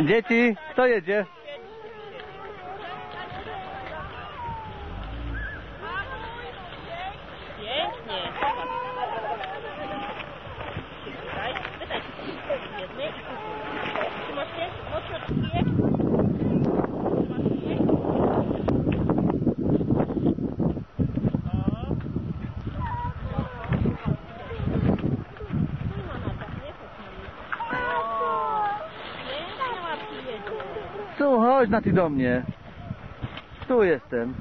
Dzieci, kto jedzie? Pięknie. Tutaj, wydaj jednej i kupuj. Trzymasz się? Mocno kijek. Trzymasz kijek. Tu, chodź na ty do mnie. Tu jestem.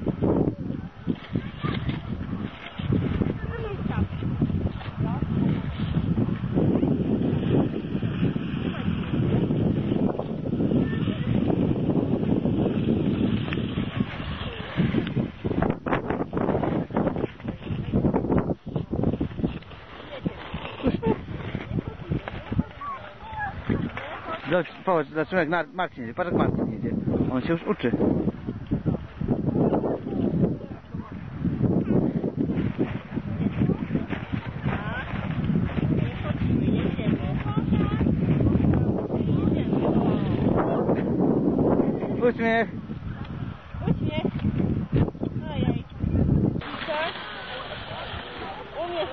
Popatrz, zobaczymy jak Marcin jedzie. Patrz jak Marcin jedzie. On się już uczy. Uśmiech. Uśmiech. Ojej. Umiesz,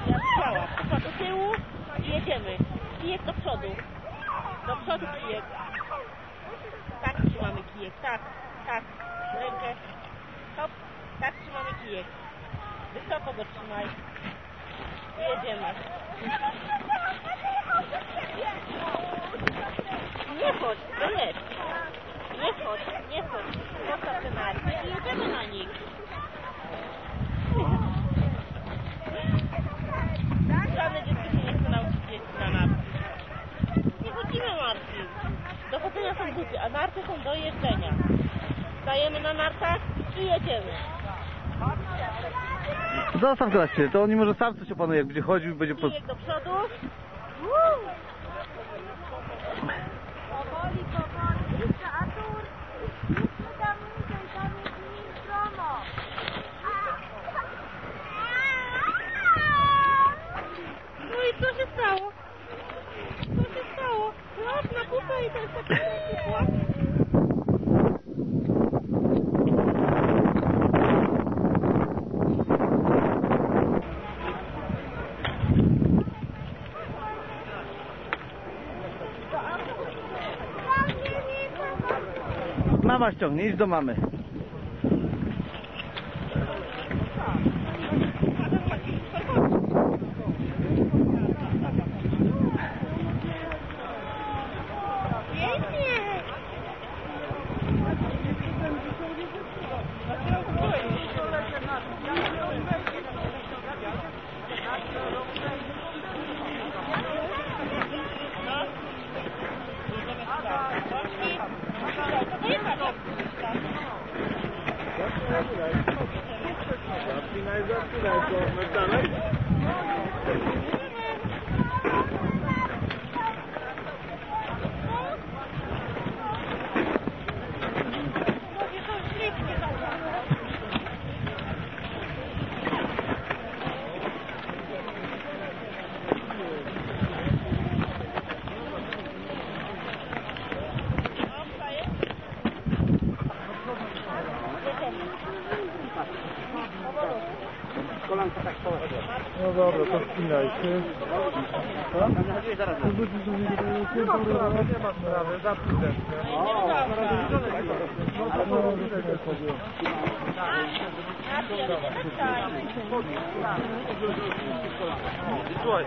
jak chciała. Kupa do tyłu i jedziemy. Kijek do przodu. Do przodu kijek. Tak trzymamy kijek. Tak, tak. Rękę. Hop. Tak trzymamy kijek. Wysoko go trzymaj. I jedziemy. Nie chodź, to jest. Nie chodź, nie chodź. Postaw te narty i jedziemy na nich. Żadne dziecko się nie chce nauczyć jeździć na narty. Nie chodzimy, Marcin. Do chodzenia są buty, a narty są do jeżdżenia. Stajemy na nartach i jedziemy. Zostaw go na chwilę, to on nie może sam coś opanuje, jak będzie chodził, będzie pod... Kijek do przodu. Powoli, powoli. Jeszcze Artur. Jeszcze tam niżej, tam jest mniej stromo. No i co się stało? Co się stało? Raz na kupę i to jest taki płat. Mama ściągnie, idź do mamy. No dobra, to spinaj się. Co? Nie ma sprawy, zapnij deskę. Słuchaj,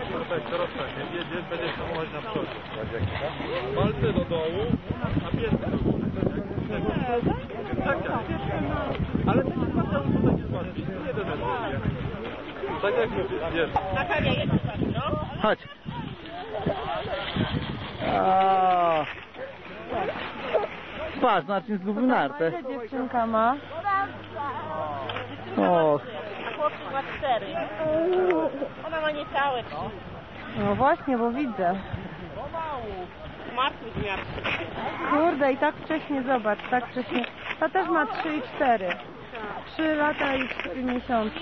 teraz tak, jak jedziesz, będziesz hamować na przodzie. Palce do dołu, a pięty do góry. Tak, tak. Ale ty nie patrzył, co będzie złatwić, nie denerwuj. Tak jak mówię, wiesz. Na kamień jedziesz, no? Chodź. O. Patrz, Marcin zgubił nartę. Ile dziewczynka ma? O. Chłopczyk ma 4. Ona ma niecałe 3. No właśnie, bo widzę. Martwy zmiar. Kurde, i tak wcześnie, zobacz, tak wcześnie. Ta też ma 3 i 4. 3 lata i 4 miesiące.